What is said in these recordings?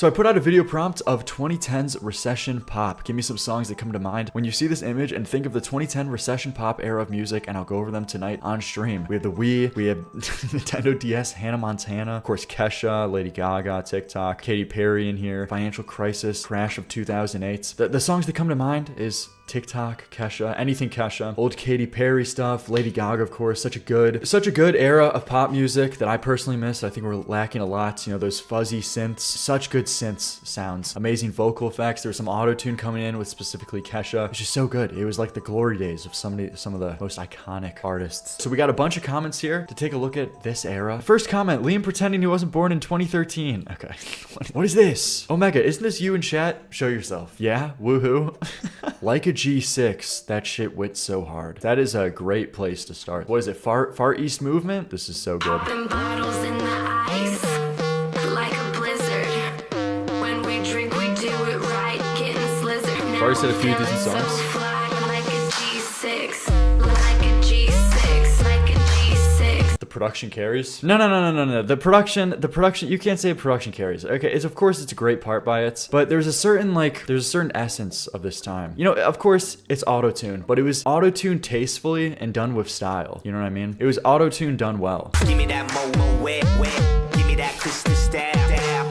So I put out a video prompt of 2010's recession pop. Give me some songs that come to mind when you see this image and think of the 2010 recession pop era of music, and I'll go over them tonight on stream. We have the Wii, we have Nintendo DS, Hannah Montana, of course Kesha, Lady Gaga, TikTok, Katy Perry in here, Financial Crisis, Crash of 2008. The songs that come to mind is TikTok, Kesha, anything Kesha, old Katy Perry stuff, Lady Gaga, of course. Such a good era of pop music that I personally miss. I think we're lacking a lot. You know, those fuzzy synths, such good synths sounds, amazing vocal effects. There was some auto-tune coming in with specifically Kesha. It's just so good. It was like the glory days of some of the most iconic artists. So we got a bunch of comments here to take a look at this era. First comment, Liam pretending he wasn't born in 2013. Okay. What is this? Omega, isn't this you in chat? Show yourself. Yeah, woohoo. Like a G6, that shit wit so hard. That is a great place to start. What is it? Far East Movement? This is so good. Popping bottles in the ice, like a blizzard. When we drink, we do it right, getting slizzard. I've already said a few decent songs. Like a G6, like a G6, like a G6. The production carries? No. The production, you can't say production carries. Okay, of course it's a great part by it, but there's a certain essence of this time. You know, of course it's auto-tune, but it was auto-tuned tastefully and done with style. You know what I mean? It was auto-tune done well. Give me that mo wet, give me that crystal stab.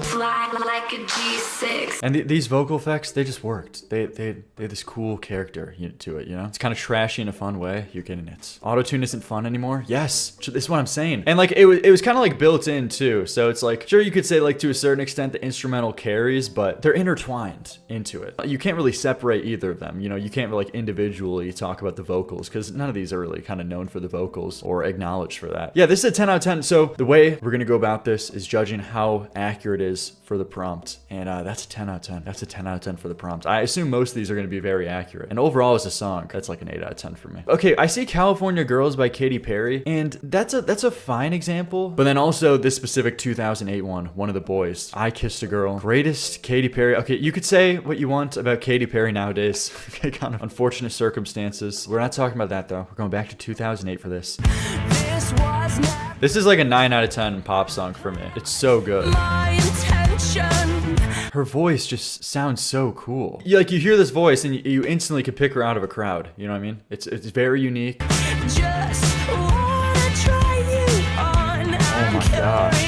Fly like a G6. And these vocal effects, they just worked. They had this cool character to it, you know? It's kind of trashy in a fun way. You're getting it. Auto-tune isn't fun anymore? Yes, this is what I'm saying. And like, it was kind of like built in too. So it's like, sure, you could say like to a certain extent the instrumental carries, but they're intertwined into it. You can't really separate either of them. You know, you can't like individually talk about the vocals because none of these are really kind of known for the vocals or acknowledged for that. Yeah, this is a 10 out of 10. So the way we're going to go about this is judging how accurate it is for the prompt. And that's a 10 out of 10. That's a 10 out of 10 for the prompt. I assume most of these are going to be very accurate. And overall as a song, that's like an 8 out of 10 for me. Okay, I see California Girls by Katy Perry, and that's a fine example. But then also this specific 2008 one of the boys, I Kissed a Girl. Greatest Katy Perry. Okay, you could say what you want about Katy Perry nowadays. Okay, kind of unfortunate circumstances. We're not talking about that though. We're going back to 2008 for this. This is like a 9 out of 10 pop song for me. It's so good. Her voice just sounds so cool. You hear this voice and you instantly can pick her out of a crowd. You know what I mean? It's very unique. Just wanna try you on. Oh my gosh.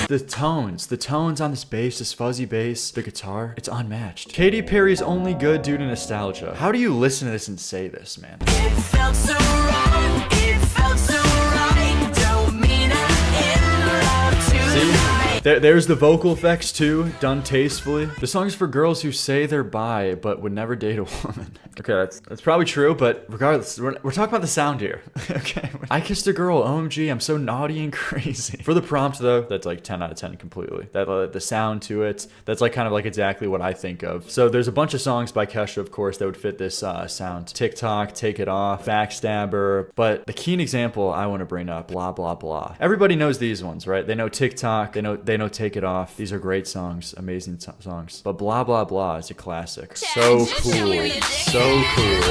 The tones on this bass, this fuzzy bass, the guitar, it's unmatched. Katy Perry's only good due to nostalgia. How do you listen to this and say this, man? It felt so wrong, it felt so right. Don't mean I'm in love tonight. There's the vocal effects too, done tastefully. The song's for girls who say they're bi but would never date a woman. Okay, that's probably true, but regardless, we're talking about the sound here. Okay, I Kissed a Girl, OMG, I'm so naughty and crazy. For the prompt though, that's like 10 out of 10 completely. The sound to it, that's like kind of like exactly what I think of. So there's a bunch of songs by Kesha, of course, that would fit this sound. TikTok, Take It Off, Backstabber, but the key example I want to bring up, Blah Blah Blah. Everybody knows these ones, right? They know TikTok, they know Take It Off. These are great songs, amazing songs. But Blah Blah Blah is a classic. So cool. So cool.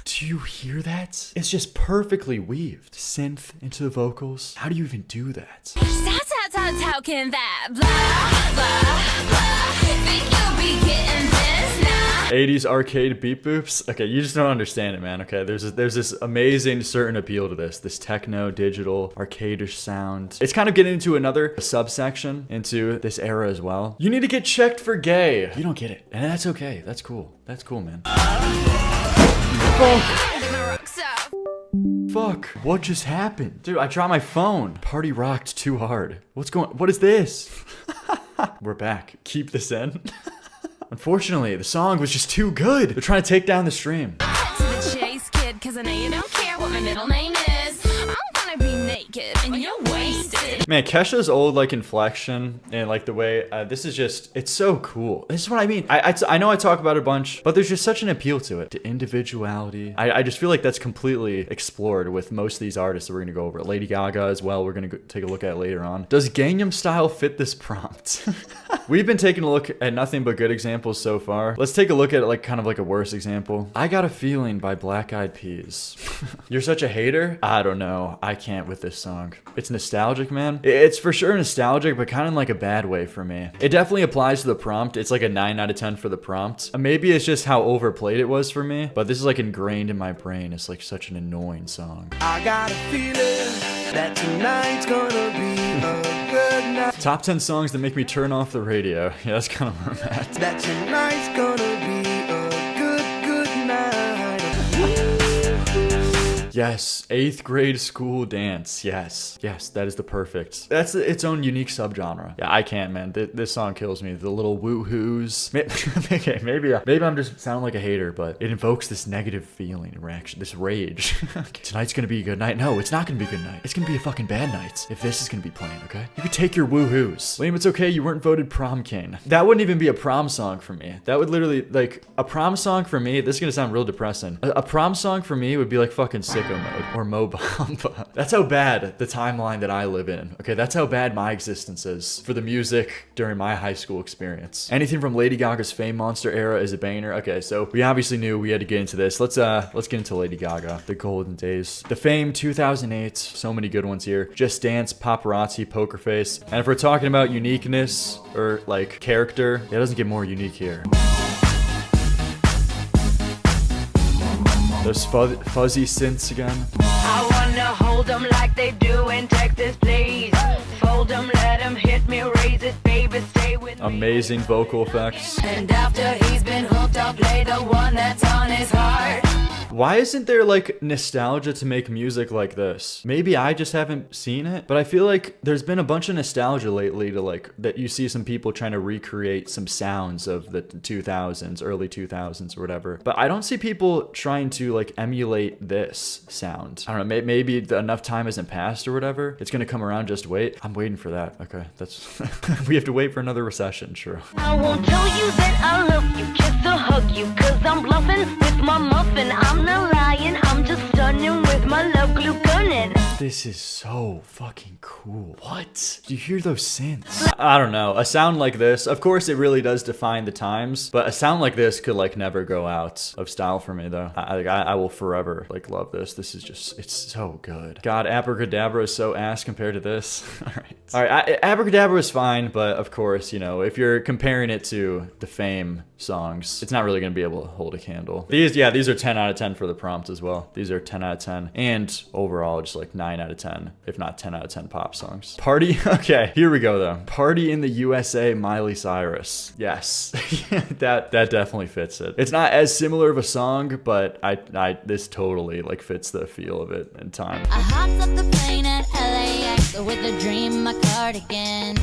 Do you hear that? It's just perfectly weaved. Synth into the vocals. How do you even do that? How can that blah, blah, blah. Think you'll be getting this now? 80s arcade beat boops. Okay, you just don't understand it, man. Okay, there's this amazing certain appeal to this techno, digital, arcadish sound. It's kind of getting into another subsection into this era as well. You need to get checked for gay. You don't get it, and that's okay. That's cool. That's cool, man. Fuck, what just happened? Dude, I dropped my phone. Party rocked too hard. What is this? We're back. Keep this in. Unfortunately, the song was just too good. They're trying to take down the stream. To the chase, kid, 'cause I know you don't care what my middle name is. I'm gonna be naked and you're wasted. Man, Kesha's old like inflection and like the way this is just, it's so cool. This is what I mean. I know I talk about it a bunch, but there's just such an appeal to it, to individuality. I just feel like that's completely explored with most of these artists that we're gonna go over. Lady Gaga as well, we're gonna take a look at later on. Does Gangnam Style fit this prompt? We've been taking a look at nothing but good examples so far. Let's take a look at like kind of like a worse example. I Got a Feeling by Black Eyed Peas. You're such a hater? I don't know. I can't with this song. It's nostalgic, man. It's for sure nostalgic, but kind of like a bad way for me. It definitely applies to the prompt. It's like a 9 out of 10 for the prompt. Maybe it's just how overplayed it was for me, but this is like ingrained in my brain. It's like such an annoying song. I got a feeling that tonight's gonna be a good night. Top 10 songs that make me turn off the radio. Yeah, that's kind of where I'm at. That tonight's gonna be a good night. Yes, 8th grade school dance. Yes, that is the perfect. That's its own unique subgenre. Yeah, I can't, man. This song kills me. The little woohoos. Okay, maybe I'm just sounding like a hater, but it invokes this negative feeling and reaction, this rage. Okay. Tonight's gonna be a good night. No, it's not gonna be a good night. It's gonna be a fucking bad night if this is gonna be playing. Okay, you could take your woohoos. Liam, it's okay. You weren't voted prom king. That wouldn't even be a prom song for me. That would literally like a prom song for me. This is gonna sound real depressing. A prom song for me would be like fucking Sicko Mode or Mo Bamba. That's how bad the timeline that I live in. Okay, that's how bad my existence is for the music during my high school experience. Anything from Lady Gaga's Fame Monster era is a banger. Okay, so we obviously knew we had to get into this. Let's get into Lady Gaga, the golden days. The Fame 2008, so many good ones here. Just Dance, Paparazzi, Poker Face. And if we're talking about uniqueness or like character, it doesn't get more unique here. Those fuzzy synths again. I wanna hold them like they do in Texas, please. Fold them, let them hit me, raise it, baby, stay with me. Amazing vocal effects. And after he's been hooked, I'll play the one that's on his heart. Why isn't there like nostalgia to make music like this? Maybe I just haven't seen it, but I feel like there's been a bunch of nostalgia lately to like that you see some people trying to recreate some sounds of the 2000s, early 2000s or whatever. But I don't see people trying to like emulate this sound. I don't know, maybe enough time hasn't passed or whatever. It's gonna come around, just wait. I'm waiting for that. Okay, that's we have to wait for another recession, true. I won't tell you that I love you, kiss or hug you, cause I'm bluffing with my muffin. I'm not lying, I'm just stunning with my love glue gunning. This is so fucking cool. What? Do you hear those synths? I don't know. A sound like this, of course it really does define the times, but a sound like this could like never go out of style for me though. I will forever like love this. This is just, it's so good. God, Abracadabra is so ass compared to this. All right, Abracadabra is fine, but of course, you know, if you're comparing it to the Fame songs, it's not really gonna be able to hold a candle. These are 10 out of 10 for the prompt as well. These are 10 out of 10. And overall, just like 9 out of 10, if not 10 out of 10 pop songs. Party, okay, here we go though. Party in the USA, Miley Cyrus. Yes, that definitely fits it. It's not as similar of a song, but this totally like fits the feel of it and time. I hopped up the plane at LAX with a dream, my cardigan.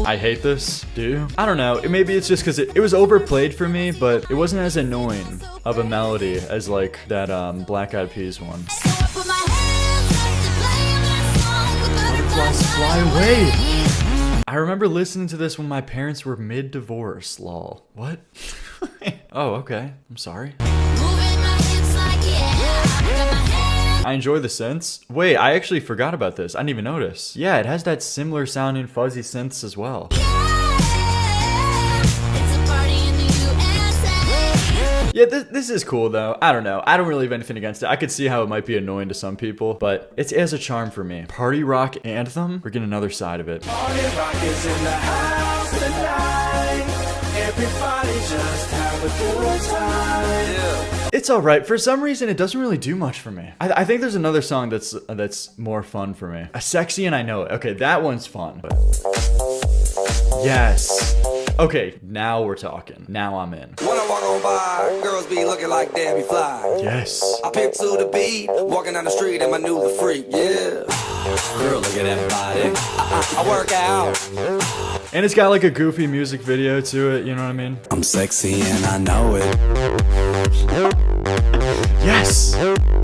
I hate this, dude. I don't know, maybe it's just because it was overplayed for me, but it wasn't as annoying of a melody as like that Black Eyed Peas one. So I put my hands up to playing that song with Butterflies fly away. I remember listening to this when my parents were mid-divorce, lol. What? Oh, okay. I'm sorry. moving my hips like yeah. Got my hands. I enjoy the synths. Wait, I actually forgot about this. I didn't even notice. Yeah, it has that similar sounding fuzzy synths as well. It's a party in the USA. Yeah, this is cool though. I don't know. I don't really have anything against it. I could see how it might be annoying to some people, but it has a charm for me. Party rock anthem? We're getting another side of it. Party rock is in the house tonight. Everybody just have a good time. It's alright. For some reason, it doesn't really do much for me. I think there's another song that's more fun for me. A Sexy and I Know It. Okay, that one's fun. But... yes. Okay, now we're talking. Now I'm in. When I walk on by, girls be looking like Debbie Fly. Yes. I pimp to the beat, walking down the street and my new the freak, yeah. Girl, look at that body. I work out. And it's got like a goofy music video to it, you know what I mean? I'm sexy and I know it. Yes.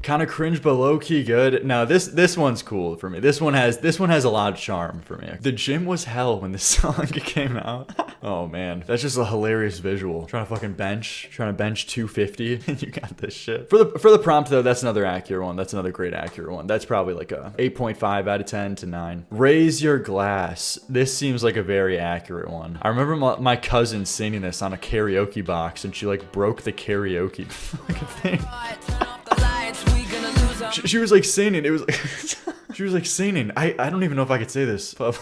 Kind of cringe, but low key good. Now this one's cool for me. This one has a lot of charm for me. The gym was hell when this song came out. Oh man, that's just a hilarious visual. Trying to bench 250, and you got this shit. For the prompt though, that's another accurate one. That's another great accurate one. That's probably like a 8.5 out of 10 to 9. Raise your glass. This seems like a very accurate one. I remember my cousin singing this on a karaoke box, and she like broke the karaoke fucking thing. She was like singing. It was like she was like singing. I don't even know if I could say this, but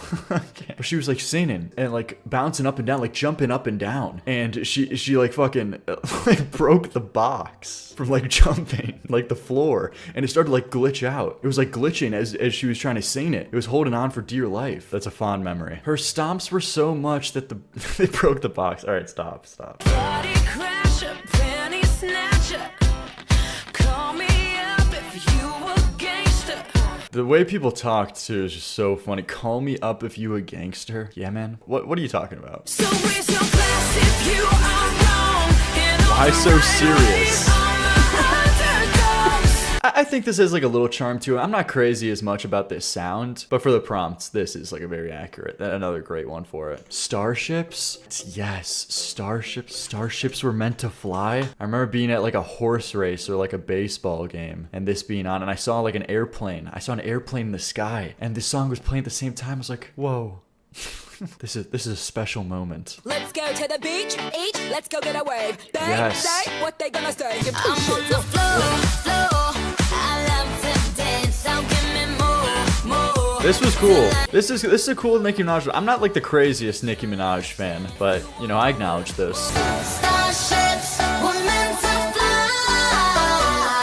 she was like singing and like bouncing up and down, like jumping up and down. And she like fucking like broke the box from like jumping, like the floor, and it started to like glitch out. It was like glitching as she was trying to sing it. It was holding on for dear life. That's a fond memory. Her stomps were so much that they broke the box. All right, stop. Body crasher, penny snatcher. Call me up if you a gangster. The way people talk too is just so funny. Call me up if you a gangster. Yeah, man. What are you talking about? So raise your glass if you are wrong. Why so serious? I think this has like a little charm to it. I'm not crazy as much about this sound, but for the prompts, this is like a very accurate, another great one for it. Starships? Yes, Starships. Starships were meant to fly. I remember being at like a horse race or like a baseball game and this being on, and I saw like an airplane. I saw an airplane in the sky, and this song was playing at the same time. I was like, whoa. This is a special moment. Let's go to the beach, let's go get a wave. They Yes. say what they gonna say. I'm on the floor. I love to dance, so give me more. This was cool. This is a cool Nicki Minaj. I'm not like the craziest Nicki Minaj fan, but you know, I acknowledge this. Starships were meant to fly.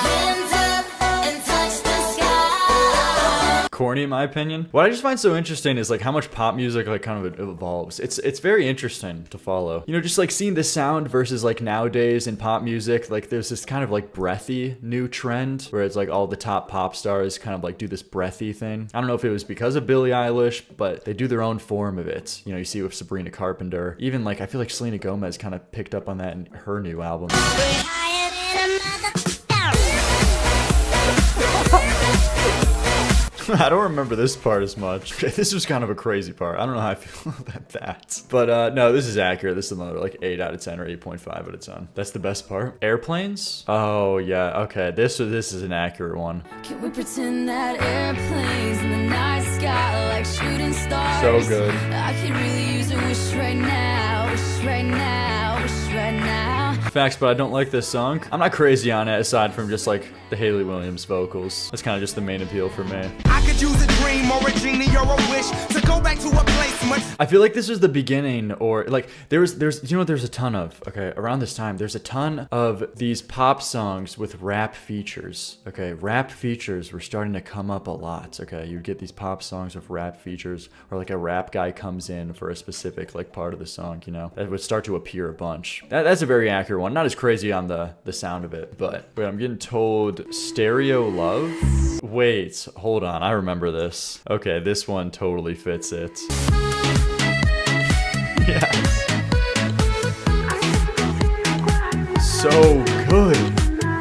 Hands up and touch the sky. Corny in my opinion. What I just find so interesting is like how much pop music like kind of evolves. It's very interesting to follow. You know, just like seeing this sound versus like nowadays in pop music, like there's this kind of like breathy new trend where it's like all the top pop stars kind of like do this breathy thing. I don't know if it was because of Billie Eilish, but they do their own form of it. You know, you see it with Sabrina Carpenter. Even like I feel like Selena Gomez kind of picked up on that in her new album. I don't remember this part as much. This was kind of a crazy part. I don't know how I feel about that. But no, this is accurate. This is another like 8 out of 10 or 8.5 out of 10. That's the best part. Airplanes? Oh yeah, okay. This is an accurate one. Can we pretend that airplanes in the night sky like shooting stars? So good. I could really use a wish right now, wish right now, wish right now. Facts, but I don't like this song. I'm not crazy on it aside from just like the Haley Williams vocals. That's kind of just the main appeal for me. I could use a dream or a genie or a wish to go back to a place much. I feel like this is the beginning, or like there's you know what there's a ton of, okay, around this time there's a ton of these pop songs with rap features. Okay, rap features were starting to come up a lot. Okay, you'd get these pop songs with rap features, or like a rap guy comes in for a specific like part of the song, you know, that would start to appear a bunch. That's a very accurate one. Not as crazy on the sound of it, but wait, I'm getting told Stereo Love. Wait, hold on, I remember this. Okay, this one totally fits it. Yes. So good.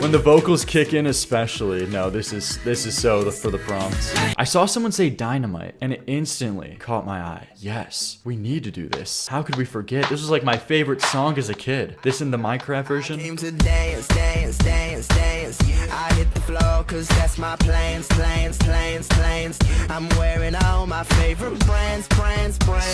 When the vocals kick in especially. No, this is so for the prompts. I saw someone say Dynamite and it instantly caught my eye. Yes, we need to do this. How could we forget? This was like my favorite song as a kid. This in the Minecraft version. Came to dance, dance, dance, dance. I hit the floor cause that's my plans. I'm wearing all my favorite brands.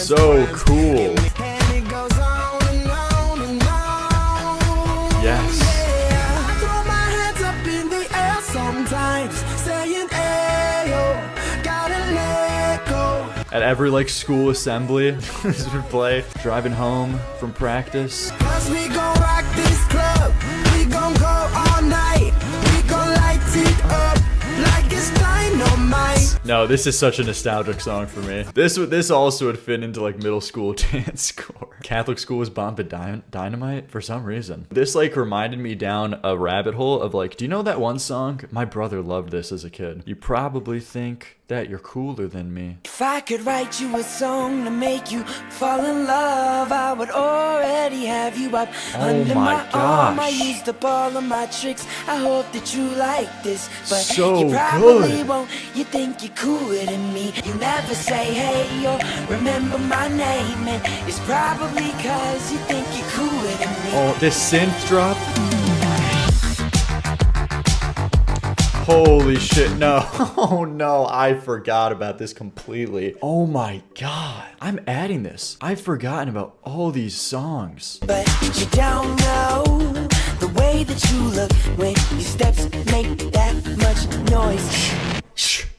So cool. And it goes on and on and on. Yes. I throw my hands up in the air sometimes, saying, ayo, gotta let go. At every like school assembly, this would play. Driving home from practice. Cause we gon' rock this club, we gon' go all night, we gon' light it up like it's dynamite. No, this is such a nostalgic song for me. This also would fit into like middle school dance score. Catholic school was bombed with Dynamite for some reason. This like reminded me down a rabbit hole of like, do you know that one song? My brother loved this as a kid. You probably think that you're cooler than me. If I could write you a song to make you fall in love, I would already already have you up under my my arm. I gosh. used up all of my tricks. I hope that you like this, but So you probably good. won't. You think you're cooler than me. You never say hey or remember my name, and it's probably 'cause you think you're cooler than me. Oh, this synth drop. Holy shit, no. Oh no, I forgot about this completely. Oh my god. I'm adding this. I've forgotten about all these songs. But you don't know the way that you look when your steps make that much noise.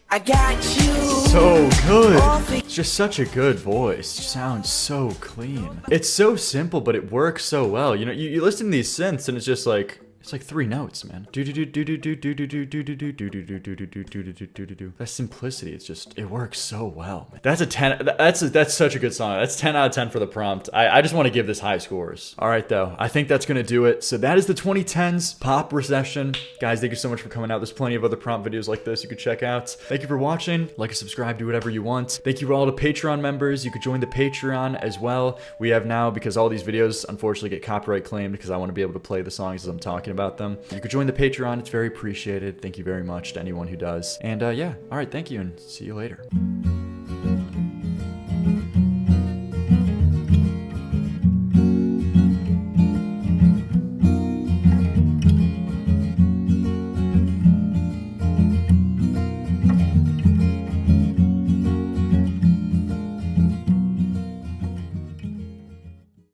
I got you. So good. All for It's just such a good voice. Sounds so clean. It's so simple, but it works so well. You know, you listen to these synths and it's just like, it's like 3 notes, man. That simplicity, it's just, it works so well. Man. That's a 10. That's such a good song. That's 10 out of 10 for the prompt. I just want to give this high scores. All right, though. I think that's gonna do it. So that is the 2010s pop recession. Guys, thank you so much for coming out. There's plenty of other prompt videos like this you could check out. Thank you for watching. Like and subscribe, do whatever you want. Thank you for all the Patreon members. You could join the Patreon as well. We have now, because all these videos unfortunately get copyright claimed because I want to be able to play the songs as I'm talking about them. You could join the Patreon. It's very appreciated. Thank you very much to anyone who does. And yeah, all right, thank you and see you later.